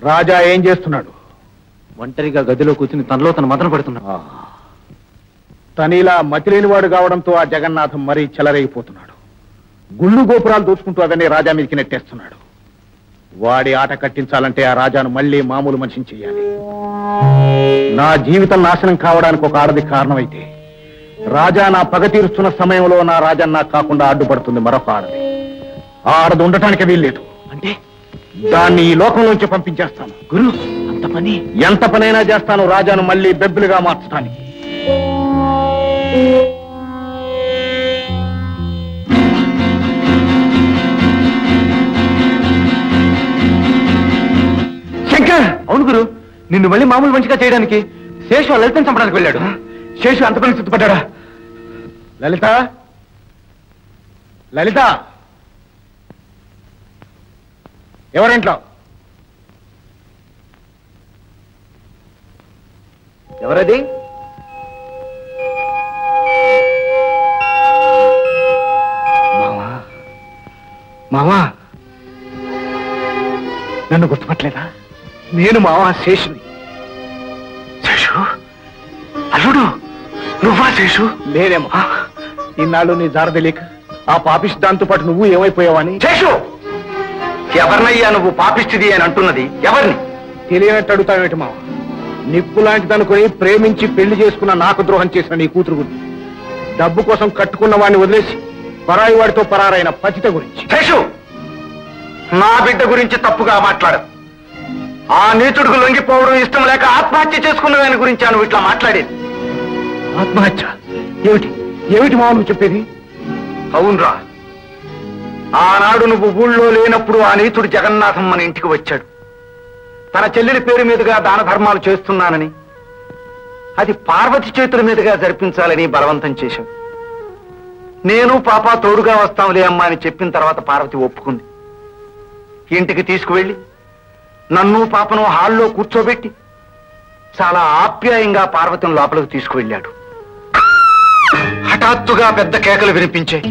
రాజా ఏం చేస్తున్నాడు? ఒంటరిగా గదిలో కూర్చుని తనలో తను మదన పడుతున్నాడు. తనిలా మతిలేనివాడు కావడంతో ఆ జగన్నాథం మరీ చెలరేగిపోతున్నాడు. గుళ్ళు గోపురాలు దోచుకుంటూ అవన్నీ రాజా మీదకి నెట్టేస్తున్నాడు. వాడి ఆట కట్టించాలంటే ఆ రాజాను మళ్ళీ మామూలు మనిషిని చెయ్యాలి. నా జీవితం నాశనం కావడానికి ఒక ఆడది కారణమైతే రాజా నా పగ తీరుస్తున్న సమయంలో నా రాజా నాకు కాకుండా అడ్డుపడుతుంది మరొక ఆడది. ఆ ఆడది ఉండటానికి వీల్లేదు. అంటే దాన్ని ఈ లోకంలోంచి పంపించేస్తాను. గురు, అంత పని? ఎంత పనైనా చేస్తాను రాజాను మళ్ళీ బెబ్బులుగా మార్చడానికి. శంకర్! అవును గురు, నిన్ను మళ్ళీ మామూలు మనిషిగా చేయడానికి శేషు లలితను చంపడానికి వెళ్ళాడు. శేషు అంత పని సిద్ధపడ్డా? లలిత, లలిత, ఎవరింట్లో? ఎవరది? మావా, మావా, నన్ను గుర్తుపట్టలేదా? నేను మావా శేషుని. శేషు? అల్లుడు నువ్వా శేషు? నేనేమో ఇన్నాళ్ళు నీ జార తెలియక ఆ పాపిష్ దాంతో పాటు నువ్వు ఏమైపోయావని. శేషు, ఎవరినయ్యా నువ్వు పాపిష్టిది అని అంటున్నది? ఎవరిని? తెలియనట్టు అడుగుతావేంటి మావా? నిప్పు లాంటిదనుకుని ప్రేమించి పెళ్లి చేసుకున్న నాకు ద్రోహం చేసిన నీ కూతురు గురించి, డబ్బు కోసం కట్టుకున్న వాడిని వదిలేసి పరాయి వాడితో పరారైన పతిత గురించి. శేషు, నా బిడ్డ గురించి తప్పుగా మాట్లాడు. ఆ నీచుడికి లొంగిపోవడం ఇష్టం లేక ఆత్మహత్య చేసుకున్న దాని గురించి నువ్వు ఇట్లా మాట్లాడేది. ఆత్మహత్య? ఏమిటి ఏమిటి మావ నువ్వు చెప్పేది? అవునరా, ఆనాడు నువ్వు ఊళ్ళో లేనప్పుడు ఆ నీచుడు జగన్నాథం మన ఇంటికి వచ్చాడు. తన చెల్లెలి పేరు మీదుగా దాన ధర్మాలు చేస్తున్నానని, అది పార్వతి చేతుల మీదుగా జరిపించాలని బలవంతం చేశాడు. నేను పాప తోడుగా వస్తాంలే అమ్మా అని చెప్పిన తర్వాత పార్వతి ఒప్పుకుంది. ఇంటికి తీసుకువెళ్ళి నన్ను పాపను హాల్లో కూర్చోబెట్టి చాలా ఆప్యాయంగా పార్వతిని లోపలికి తీసుకువెళ్ళాడు. హఠాత్తుగా పెద్ద కేకలు వినిపించాయి.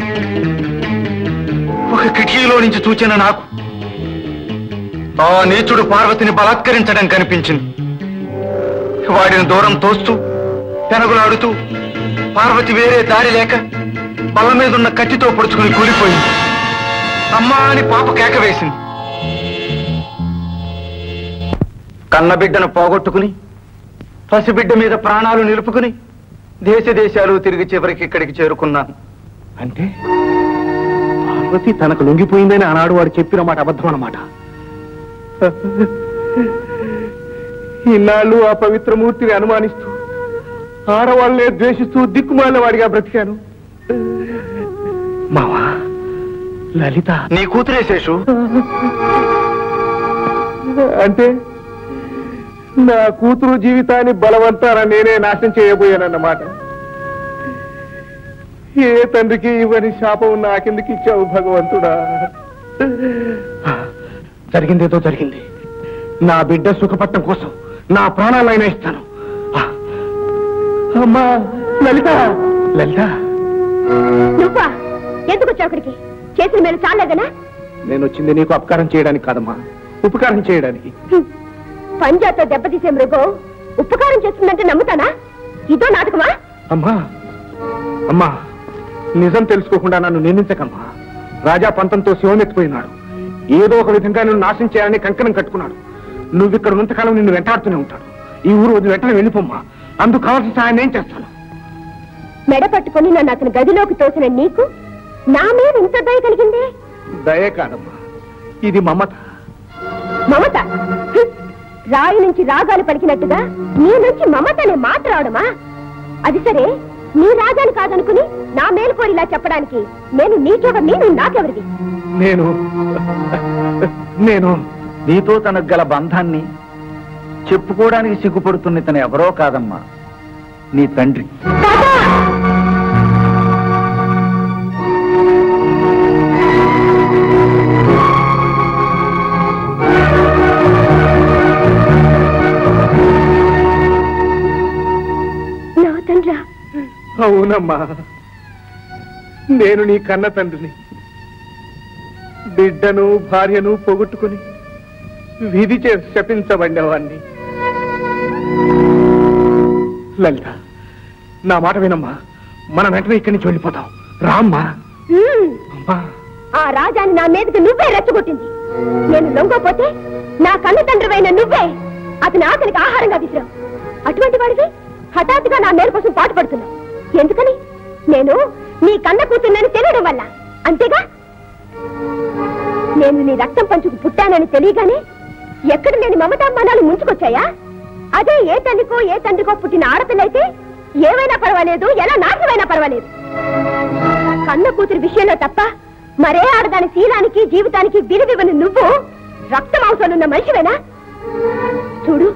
ఒక కిటికీలో నుంచి చూచిన నాకు ఆ నీచుడు పార్వతిని బలాత్కరించడం కనిపించింది. వాడిని దూరం తోస్తూ పెనగులాడుతూ పార్వతి వేరే దారి లేక బల్ల మీదున్న కత్తితో పొడుచుకుని కూలిపోయింది. అమ్మా అని పాప కేక వేసింది. కన్నబిడ్డను పోగొట్టుకుని పసిబిడ్డ మీద ప్రాణాలు నిలుపుకుని దేశ దేశాలు తిరిగి చివరికి ఇక్కడికి చేరుకున్నాను. అంటే పార్వతి తనకు లొంగిపోయిందని ఆనాడు వాడు చెప్పిన మాట అబద్ధం అన్నమాట. ఇన్నాళ్ళు ఆ పవిత్రమూర్తిని అనుమానిస్తూ ఆడవాళ్లే ద్వేషిస్తూ దిక్కుమాలిన వాడిగా బ్రతికాను. మావా, లలిత నీ కూతురే శేషు. అంటే నా కూతురు జీవితాన్ని బలవంతాన నేనే నాశనం చేయబోయానన్నమాట. ఏ తండ్రికి ఇవ్వని శాపం నాకెందుకు ఇచ్చావు భగవంతుడా? జరిగిందేదో జరిగింది. నా బిడ్డ సుఖపట్టం కోసం నా ప్రాణాలైనా ఇస్తాను. అమ్మా లలిత, లలిత, నువ్వా? ఎందుకు వచ్చావు అక్కడికి? చేసిన మేలు చాలేదనా? నేను వచ్చింది నీకు అపకారం చేయడానికి కాదమ్మా, ఉపకారం చేయడానికి. పంజాతో దెబ్బతీసే మృగం ఉపకారం చేస్తుందంటే నమ్ముతానా? ఇదో నాటకమా? అమ్మా, అమ్మా, నిజం తెలుసుకోకుండా నన్ను నిందించకమ్మా. రాజా పంతంతో శివమెత్తిపోయినాడు. ఏదో ఒక విధంగా నిన్ను నాశనం చేయాలని కంకణం కట్టుకున్నాడు. నువ్వు ఇక్కడ ఉన్నంతకాలం నిన్ను వెంటాడుతూనే ఉంటాడు. ఈ ఊరు వదిలి వెంటనే వెళ్ళిపోమ్మా. అందుకు కావాల్సిన సాయం నేను చేస్తాను. మెడ పట్టుకుని నన్ను అతని గదిలోకి తోసిన నీకు నా మీద ఇంత దయ కలిగిందే? దయ కాదమ్మా, ఇది మమత. మమత? రాయి నుంచి రాగాలు పలికినట్టుగా నీ నుంచి మమతనే మాట రావడమా? అది సరే, నీ రాగాలు కాదనుకుని నా మేలుకోరిలా చెప్పడానికి నేను నీకెవరిని, నువ్వు నాకెవరిది? నేను నీతో తనకు గల బంధాన్ని చెప్పుకోవడానికి సిగ్గుపడుతున్న తను ఎవరో కాదమ్మా, నీ తండ్రి. నా తండ్రా? అవునమ్మా, నేను నీ కన్న తండ్రిని. బిడ్డను భార్యను పోగొట్టుకుని విధి చే శపించబడినవాణ్ణి. లలిత, నా మాట వినమ్మా. మనం వెంటనే ఇక్కడి నుంచి వెళ్ళిపోతాం. రామ్మా. అమ్మా, ఆ రాజాని నా మీదకి నువ్వే రెచ్చగొట్టింది. నేను లొంగపోతే నా కన్న తండ్రివైన నువ్వే అతని ఆకలికి ఆహారంగా విసిరావు. అటువంటి వాడివి హఠాత్తుగా నా మేలు కోసం పాటు పడుతున్నావు. ఎందుకని? నేను నీ కన్న కూతున్నని తెలియడం వల్ల, అంతేగా? నేను నీ రక్తం పంచుకు పుట్టానని తెలియగానే ఎక్కడ లేని మమతామ్మానాలు ముంచుకొచ్చాయా? అదే ఏ తండ్రికో పుట్టిన ఆడపిల్లైతే ఏమైనా పర్వాలేదు, ఎలా నాశనమైనా పర్వాలేదు. కన్న కూతురి విషయంలో తప్ప మరే ఆడదాని శీలానికి జీవితానికి విలువివ్వని నువ్వు రక్త మాంసాలున్న మనిషివేనా? చూడు,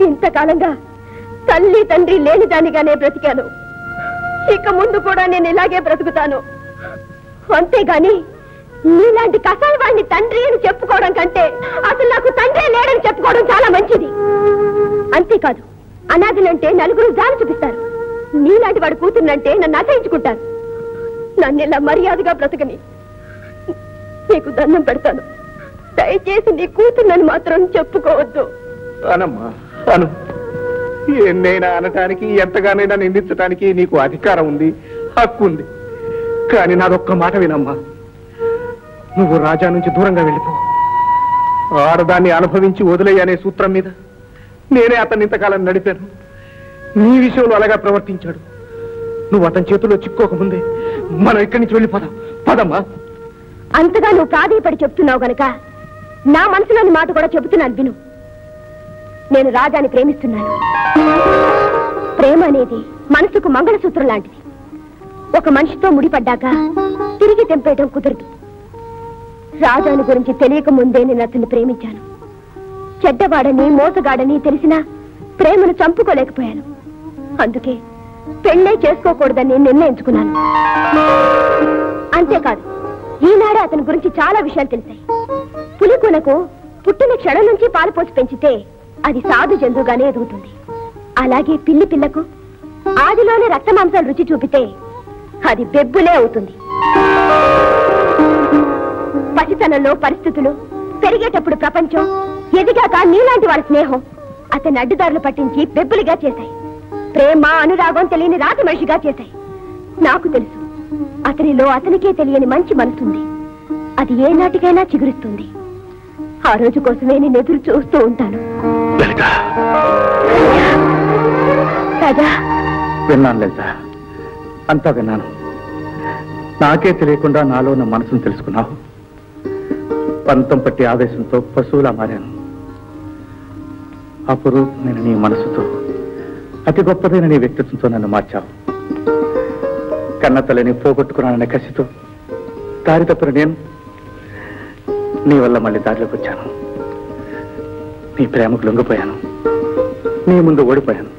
ఇంతకాలంగా తల్లి తండ్రి లేని దానిగానే బ్రతికాను. ఇక ముందు కూడా నేను ఇలాగే బ్రతుకుతాను. అంతేగాని నీలాంటి కసాయవాడిని తండ్రి అని చెప్పుకోవడం కంటే అసలు నాకు తండ్రి లేడని చెప్పుకోవడం చాలా మంచిది. అంతేకాదు, అనాథలంటే నలుగురు జాలి చూపిస్తారు. నీలాంటి వాడు కూతుర్నంటే నన్ను అసహించుకుంటారు. నన్ను ఇలా మర్యాదగా బ్రతకని నీకు దండం పెడతాను. దయచేసి నీ కూతుర్నని మాత్రం చెప్పుకోవద్దు. అనమ్మా, అను. ఎన్నైనా అనటానికి, ఎంతగానైనా నిందించడానికి నీకు అధికారం ఉంది, హక్కు ఉంది. కానీ నాదొక్క మాట వినమ్మా. నువ్వు రాజా నుంచి దూరంగా వెళ్ళిపో. ఆడదాన్ని అనుభవించి వదిలేయనే సూత్రం మీద నేనే అతన్ని ఇంతకాలం నడిపాను. నీ విషయంలో అలాగా ప్రవర్తించాడు. నువ్వు అతని చేతుల్లో చిక్కోకముందే మనం ఇక్కడి నుంచి వెళ్ళిపోదాం. పదమ్మా. అంతగా నువ్వు ప్రాధేయపడి చెప్తున్నావు గనక నా మనసులోని మాట కూడా చెబుతున్నాను, విను. నేను రాజాని ప్రేమిస్తున్నాను. ప్రేమ అనేది మనసుకు మంగళసూత్రం లాంటిది. ఒక మనిషితో ముడిపడ్డాక తిరిగి తెంపేయడం కుదరదు. రాజాని గురించి తెలియక ముందే నేను అతన్ని ప్రేమించాను. చెడ్డవాడని, మోసగాడని తెలిసినా ప్రేమను చంపుకోలేకపోయాను. అందుకే పెళ్ళే చేసుకోకూడదని నిర్ణయించుకున్నాను. అంతేకాదు, ఈనాడే అతని గురించి చాలా విషయాలు తెలిసాయి. పులికూనకు పుట్టిన క్షణం నుంచి పాలు పోసి పెంచితే అది సాధు జంతువుగానే ఎదుగుతుంది. అలాగే పిల్లి పిల్లకు ఆదిలోనే రక్త మాంసాలు రుచి చూపితే అది బెబ్బులే అవుతుంది. పసితనంలో పరిస్థితులు, పెరిగేటప్పుడు ప్రపంచం, ఎదిగాక నీలాంటి వాళ్ళ స్నేహం అతన్ని అడ్డుదారులు పట్టించి బెబ్బులిగా చేశాయి. ప్రేమ, అనురాగం తెలియని రాతి మనిషిగా చేశాయి. నాకు తెలుసు, అతనిలో అతనికే తెలియని మంచి మనసుంది. అది ఏ నాటికైనా చిగురిస్తుంది. ఆ రోజు కోసమే నేను ఎదురు చూస్తూ ఉంటాను. రాజా, విన్నాను లలిత, అంతా విన్నాను. నాకే తెలియకుండా నాలో ఉన్న మనసును తెలుసుకున్నావు. పంతం పట్టి ఆవేశంతో పశువులా మారాను. అపురూపమైన నీ మనసుతో, అతి గొప్పదైన నీ వ్యక్తిత్వంతో నన్ను మార్చావు. కన్నతల్లిని పోగొట్టుకున్నాననే కసితో దారి తప్పిన నేను నీ వల్ల మళ్ళీ దారిలోకి వచ్చాను. నీ ప్రేమకు లొంగిపోయాను. నీ ముందు ఓడిపోయాను.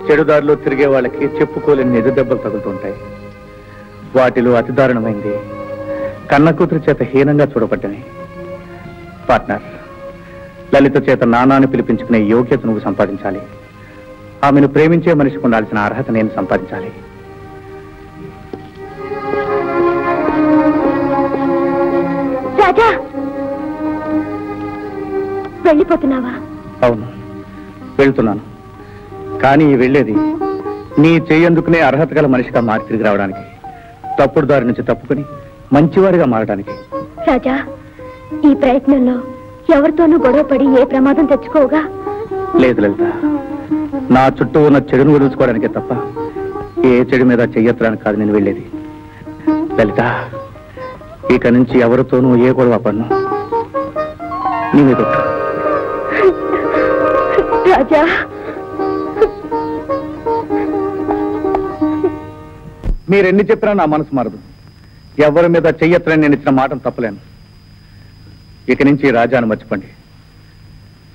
చెడుదారిలో తిరిగే వాళ్ళకి చెప్పుకోలేని ఎదురు దెబ్బలు తగులుతుంటాయి. వాటిలో అతి దారుణమైంది కన్న కూతురు చేత హీనంగా చూడబడ్డమే. పార్ట్నర్, లలిత చేత నానాన్ని పిలిపించుకునే యోగ్యత నువ్వు సంపాదించాలి. ఆమెను ప్రేమించే మనిషికి ఉండాల్సిన అర్హత నేను సంపాదించాలి. రాజా, వెళ్ళిపోతున్నావా? అవును, వెళ్తున్నాను. కానీ వెళ్ళేది నీ చేయందుకునే అర్హత గల మనిషిగా మారి తిరిగి రావడానికి, తప్పుడు దారి నుంచి తప్పుకుని మంచివారిగా మారడానికి. రాజా, ఈ ప్రయత్నంలో ఎవరితోనూ గొడవపడి ఏ ప్రమాదం తెచ్చుకోగా? లేదు లలిత, నా చుట్టూ ఉన్న చెడును వదులుకోవడానికే తప్ప ఏ చెడు మీద చెయ్యెత్తడానికి కాదు నేను వెళ్ళేది. లలిత, ఇక నుంచి ఎవరితోనూ ఏ గొడవ పన్ను. నీ మీద రాజా. మీరెన్ని చెప్పినా నా మనసు మారదు. ఎవరి మీద చెయ్యెత్తని నేను ఇచ్చిన మాటను తప్పలేను. ఇక నుంచి రాజాను మర్చిపోండి.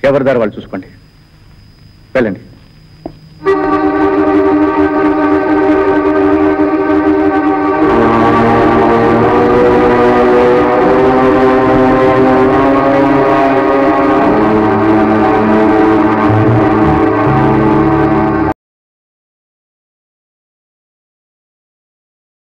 ఎవరి దారి వాళ్ళు చూసుకోండి. వెళ్ళండి.